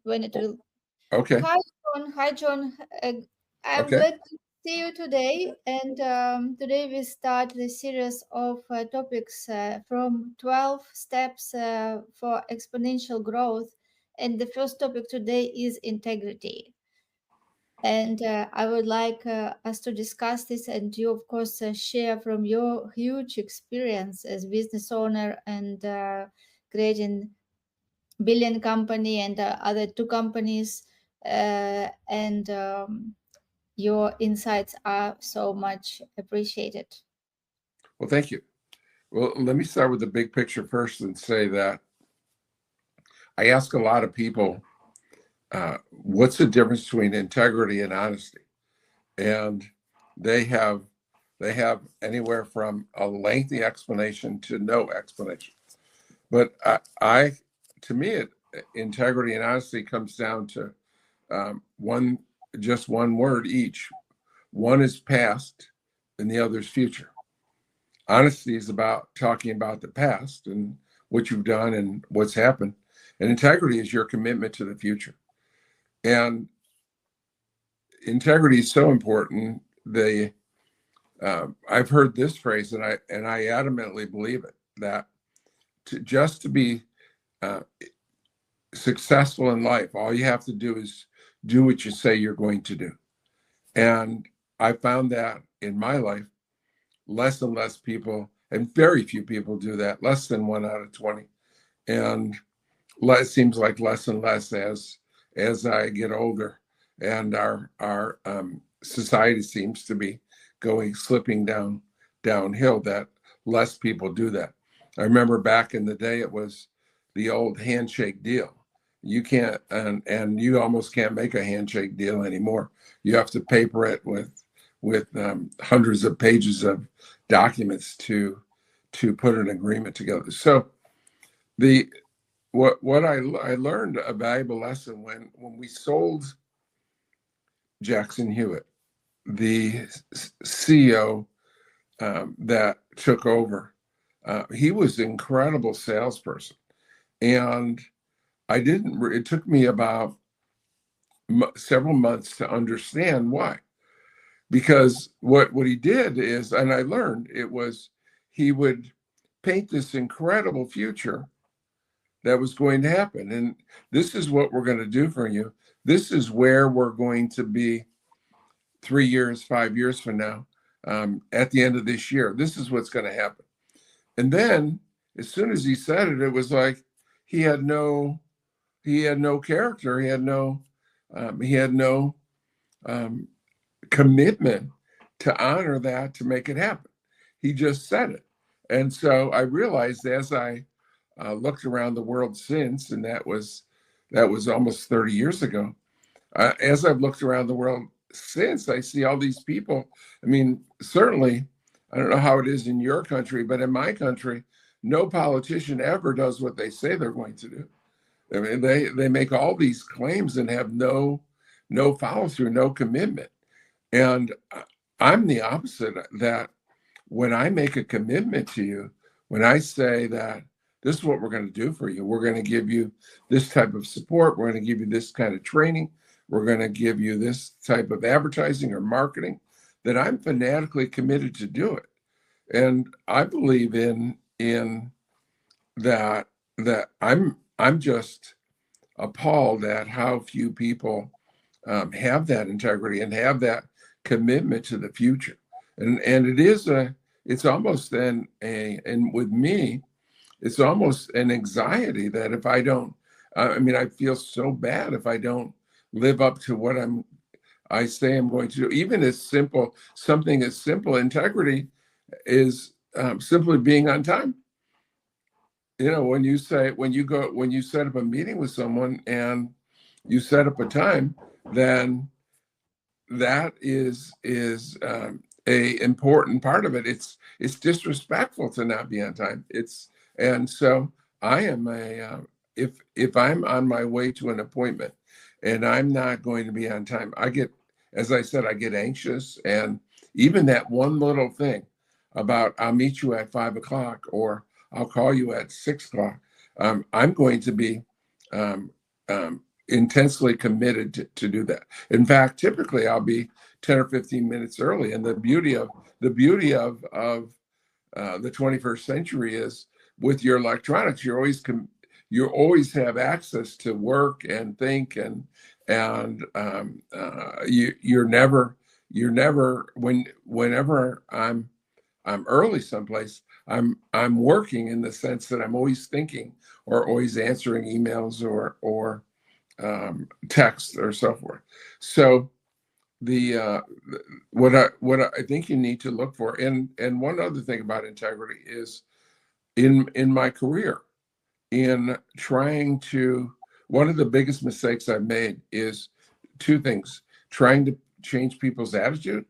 when it will. Okay. Hi, John. Hi, John. I'm Okay. glad to see you today. And today we start the series of topics from 12 steps for exponential growth. And the first topic today is integrity. And I would like us to discuss this, and you, of course, share from your huge experience as business owner and creating billion company and other two companies. And your insights are so much appreciated. Well, thank you. Well, let me start with the big picture first and say that I ask a lot of people, what's the difference between integrity and honesty? And they have they have anywhere from a lengthy explanation to no explanation. But to me, integrity and honesty comes down to one, just one word each. One is past, and the other is future. Honesty is about talking about the past and what you've done and what's happened, and integrity is your commitment to the future. And integrity is so important. I've heard this phrase, and I adamantly believe it, that to be uh, successful in life, all you have to do is do what you say you're going to do. And I found that in my life, less and less people, and very few people do that, less than 1 out of 20. And it seems like less and less as I get older, and our society seems to be slipping downhill, that less people do that. I remember back in the day, it was the old handshake deal. You can't, and you almost can't make a handshake deal anymore. You have to paper it with hundreds of pages of documents to put an agreement together. So the what I learned a valuable lesson when we sold Jackson Hewitt, the CEO that took over. He was an incredible salesperson, and I didn't. It took me about several months to understand why. Because what he did is, and I learned it was, he would paint this incredible future that was going to happen, and this is what we're going to do for you. This is where we're going to be 3 years, 5 years from now. At the end of this year, this is what's going to happen. And then, as soon as he said it, it was like he had no character. He had no um, commitment to honor that, to make it happen. He just said it. And so I realized, as I looked around the world since, and that was almost 30 years ago. As I've looked around the world since, I see all these people. I mean, certainly, I don't know how it is in your country, but in my country, no politician ever does what they say they're going to do. I mean, they make all these claims and have no follow through, no commitment. And I'm the opposite. That when I make a commitment to you, when I say that this is what we're going to do for you, we're going to give you this type of support, we're going to give you this kind of training, we're going to give you this type of advertising or marketing, that I'm fanatically committed to do it. And I believe in that I'm just appalled at how few people have that integrity and have that commitment to the future. And it's almost and with me, it's almost an anxiety that if I don't, I mean, I feel so bad if I don't live up to what I say I'm going to do. Even something as simple, integrity is simply being on time. When you set up a meeting with someone and you set up a time, then that is a important part of it. It's disrespectful to not be on time. And so I am if I'm on my way to an appointment and I'm not going to be on time, as I said, I get anxious. And even that one little thing about, I'll meet you at 5 o'clock, or I'll call you at 6 o'clock, I'm going to be um, um, intensely committed to do that. In fact, typically I'll be 10 or 15 minutes early. And the beauty of the 21st century is with your electronics, you always have access to work and think, you're never whenever I'm early someplace, I'm working in the sense that I'm always thinking or always answering emails or texts or so forth. So the what I think you need to look for, and one other thing about integrity is in my career, in trying to, one of the biggest mistakes I've made is two things: trying to change people's attitude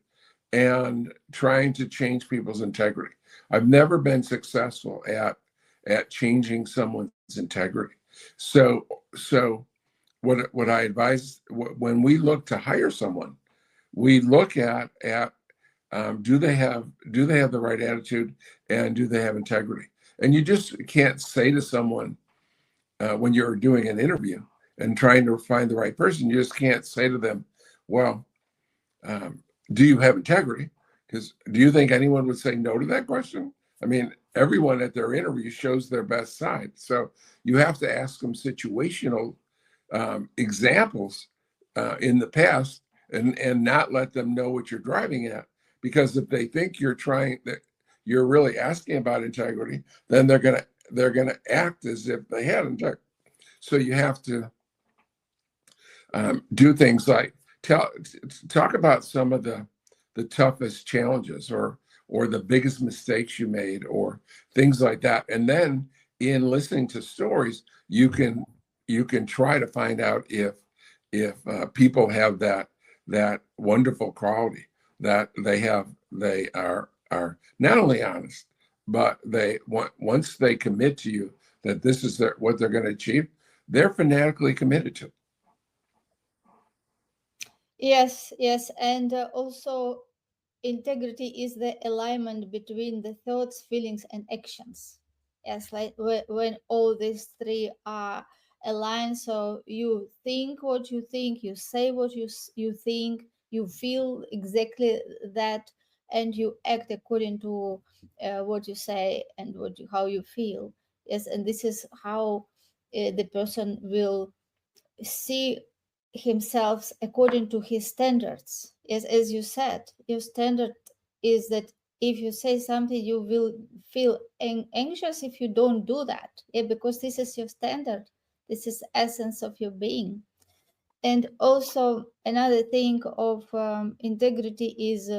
and trying to change people's integrity. I've never been successful at changing someone's integrity. So what I advise when we look to hire someone, we look at do they have the right attitude, and do they have integrity? And you just can't say to someone when you're doing an interview and trying to find the right person, you just can't say to them, well, um, do you have integrity? Because do you think anyone would say no to that question? I mean, everyone at their interview shows their best side. So you have to ask them situational examples in the past, and not let them know what you're driving at. Because if they think you're really asking about integrity, then they're gonna act as if they had integrity. So you have to do things like talk about some of the toughest challenges, or the biggest mistakes you made, or things like that. And then in listening to stories, you can try to find out if people have that wonderful quality that they are not only honest, but once they commit to you that this is what they're going to achieve, they're fanatically committed to it. Yes, yes, and also integrity is the alignment between the thoughts, feelings, and actions. Yes, like when all these three are aligned, so you think what you think, you say what you think, you feel exactly that, and you act according to what you say and how you feel. Yes, and this is how the person will see himself according to his standards. As you said, your standard is that if you say something, you will feel anxious if you don't do that. Yeah, because this is your standard. This is essence of your being. And also another thing of integrity is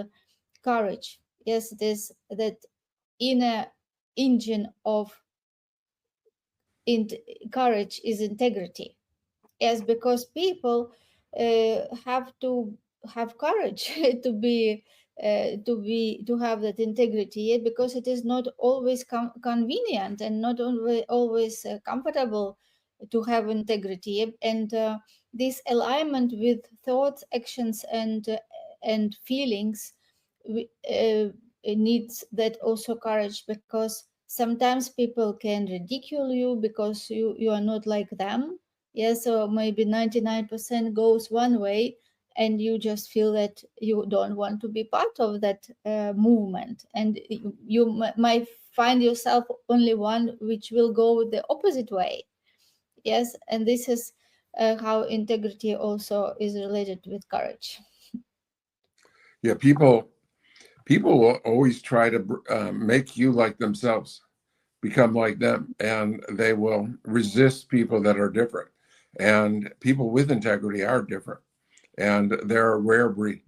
courage. Yes, this that inner engine of in- courage is integrity. Yes, because people have to have courage to have that integrity, yeah, because it is not always convenient and not always comfortable to have integrity, yeah. And this alignment with thoughts, actions, and feelings needs that also courage, because sometimes people can ridicule you because you are not like them. Yeah, so maybe 99% goes one way, and you just feel that you don't want to be part of that movement, and you might find yourself only one which will go the opposite way. Yes, and this is how integrity also is related with courage. Yeah, people will always try to make you like themselves, become like them, and they will resist people that are different. And people with integrity are different, and they're a rare breed.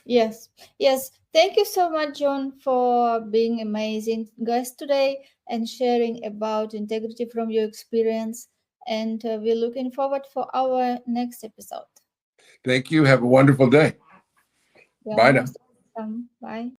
Yes, yes. Thank you so much, John, for being amazing guest today and sharing about integrity from your experience. And we're looking forward for our next episode. Thank you. Have a wonderful day. You are Bye now. most welcome. Bye.